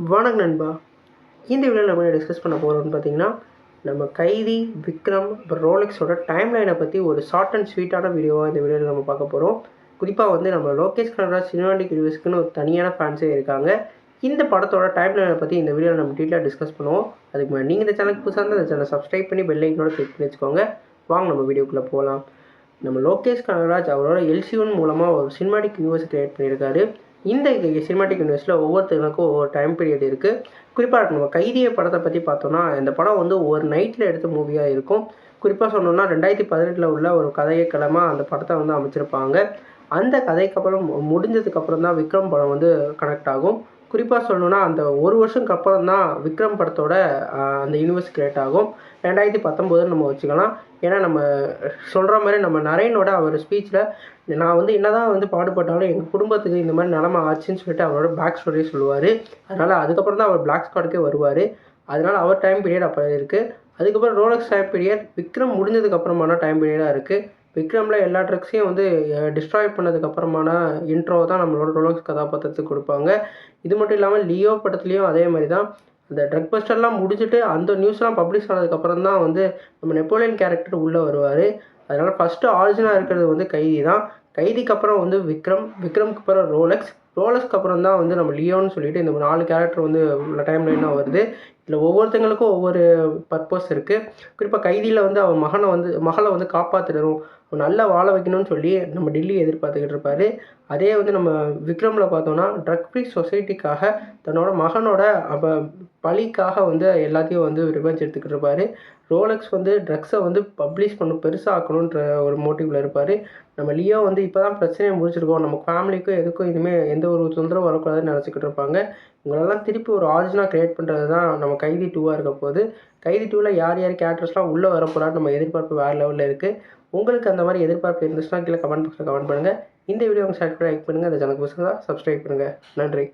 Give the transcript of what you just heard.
வணக்கம் நண்பா. இந்த வீடியோவில் நம்ம டிஸ்கஸ் பண்ண போகிறோம்னு பார்த்தீங்கன்னா, நம்ம கைதி, விக்ரம், அப்புறம் ரோலெக்ஸோட டைம் லைனை பற்றி ஒரு ஷார்ட் அண்ட் ஸ்வீட்டான வீடியோவாக இந்த வீடியோவில் நம்ம பார்க்க போகிறோம். குறிப்பாக வந்து நம்ம லோகேஷ் கனகராஜ் சினிமாட்டிக் யூனிவர்ஸ்க்குன்னு ஒரு தனியான ஃபேன்ஸே இருக்காங்க. இந்த படத்தோட டைம் லைனை பற்றி இந்த வீடியோவில் நம்ம டீட்டெயிலாக டிஸ்கஸ் பண்ணுவோம். அதுக்கு முன்னாடி நீங்கள் இந்த சேனலுக்கு புதுசாக இருந்தால் இந்த சேனலை சப்ஸ்கிரைப் பண்ணி பெல் ஐக்கனோட கிளிக் பண்ணி வச்சுக்கோங்க. வாங்க நம்ம வீடியோக்குள்ளே போகலாம். நம்ம லோகேஷ் கனகராஜ் அவரோட எல்சியூன் மூலமாக ஒரு சினிமாட்டிக் யூனிவர்ஸ் கிரியேட் பண்ணியிருக்காரு. இந்த சினிமாட்டிக் யூனிவர்ஸில் ஒவ்வொருத்தருக்கும் ஒவ்வொரு டைம் பீரியட் இருக்குது. குறிப்பாக நம்ம கைதியை படத்தை பற்றி பார்த்தோன்னா, இந்த படம் வந்து ஒரு நைட்டில் எடுத்த மூவியாக இருக்கும். குறிப்பாக சொல்லணும்னா 2018 உள்ள ஒரு கதைக்களமாக அந்த படத்தை வந்து அமைச்சிருப்பாங்க. அந்த கதைக்கப்புறம் முடிஞ்சதுக்கப்புறம் தான் விக்ரம் படம் வந்து கனெக்ட் ஆகும். குறிப்பாக சொல்லணுன்னா அந்த ஒரு வருஷத்துக்கு அப்புறம் தான் விக்ரம் படத்தோட அந்த யூனிவர்ஸ் கிரியேட் ஆகும். 2019 நம்ம வச்சுக்கலாம். ஏன்னா நம்ம சொல்கிற மாதிரி நம்ம நரேனோட அவர் ஸ்பீச்சில் நான் வந்து என்ன தான் வந்து பாடுபட்டாலும் எங்கள் குடும்பத்துக்கு இந்த மாதிரி நிலமை ஆச்சுன்னு சொல்லிட்டு அவரோட பேக் ஸ்டோரியை சொல்லுவார். அதனால் அதுக்கப்புறம் தான் அவர் பிளாக் ஸ்குவாடுக்கே வருவார். அதனால் அவர் டைம் பீரியட் அப்போ இருக்குது. அதுக்கப்புறம் ரோலெக்ஸ் டைம் பீரியட் விக்ரம் முடிஞ்சதுக்கப்புறமான டைம் பீரியடாக இருக்குது. விக்ரமில் எல்லா ட்ரக்ஸையும் வந்து டிஸ்ட்ராய் பண்ணதுக்கப்புறமான இன்ட்ரோ தான் நம்மளோட ரோலெக்ஸ் கதாபாத்திரத்துக்கு கொடுப்பாங்க. இது மட்டும் இல்லாமல் லியோ படத்துலேயும் அதே மாதிரி தான். அந்த ட்ரக் பஸ்டர்லாம் முடிச்சுட்டு அந்த நியூஸ்லாம் பப்ளிஷ் ஆனதுக்கப்புறம் தான் வந்து நம்ம நெப்போலியன் கேரக்டர் உள்ளே வருவார். அதனால் ஃபஸ்ட்டு ஆரிஜினாக இருக்கிறது வந்து கைதி தான். கைதிக்கு அப்புறம் வந்து விக்ரம்க்கு அப்புறம் ரோலெக்ஸ்க்கு அப்புறம் தான் வந்து நம்ம லியோன்னு சொல்லிட்டு இந்த 4 கேரக்டர் வந்து டைம் லைனாக வருது. இதில் ஒவ்வொருத்தங்களுக்கும் ஒவ்வொரு பர்பஸ் இருக்குது. குறிப்பாக கைதியில் வந்து அவன் மகளை வந்து காப்பாற்றிடணும், நல்லா வாழ வைக்கணும்னு சொல்லி நம்ம டெல்லி எதிர்பார்த்துக்கிட்டு இருப்பார். அதே வந்து நம்ம விக்ரமில் பார்த்தோன்னா ட்ரக் ஃப்ரீ சொசைட்டிக்காக தன்னோட மகனோட பழிக்காக வந்து எல்லாத்தையும் வந்து ரிவெஞ்ச் எடுத்துக்கிட்டு இருப்பார். ரோலெக்ஸ் வந்து ட்ரக்ஸை வந்து பப்ளிஷ் பெருசாக ஆக்கணுன்ற ஒரு மோட்டிவில் இருப்பார். நம்ம லியோ வந்து இப்போ தான் பிரச்சனையை முடிச்சிருக்கோம், நம்ம ஃபேமிலிக்கும் எதுக்கும் இனிமேல் எந்த ஒரு தொந்தரவும் வரக்கூடாதுன்னு நினச்சிக்கிட்டு இருப்பாங்க. இவங்களெல்லாம் திருப்பி ஒரு ஆரிஜினாக க்ரியேட் பண்ணுறது தான் நம்ம கைதி 2 இருக்க போகுது. கைதி 2ல் யார் கேரக்டர்ஸ்லாம் உள்ளே வரப்போறான்னு நம்ம எதிர்பார்ப்பு வேறு லெவலில் இருக்குது. உங்களுக்கு அந்த மாதிரி எதிர்பார்ப்பு இருந்துச்சுன்னா கீழே கமெண்ட் பாக்ஸில் கமெண்ட் பண்ணுங்கள். இந்த வீடியோ உங்கள் ஷேர் பண்ணி லைக் பண்ணுங்கள். அந்த சேனலுக்கு புதுசாக சப்ஸ்கிரைப் பண்ணுங்கள். நன்றி.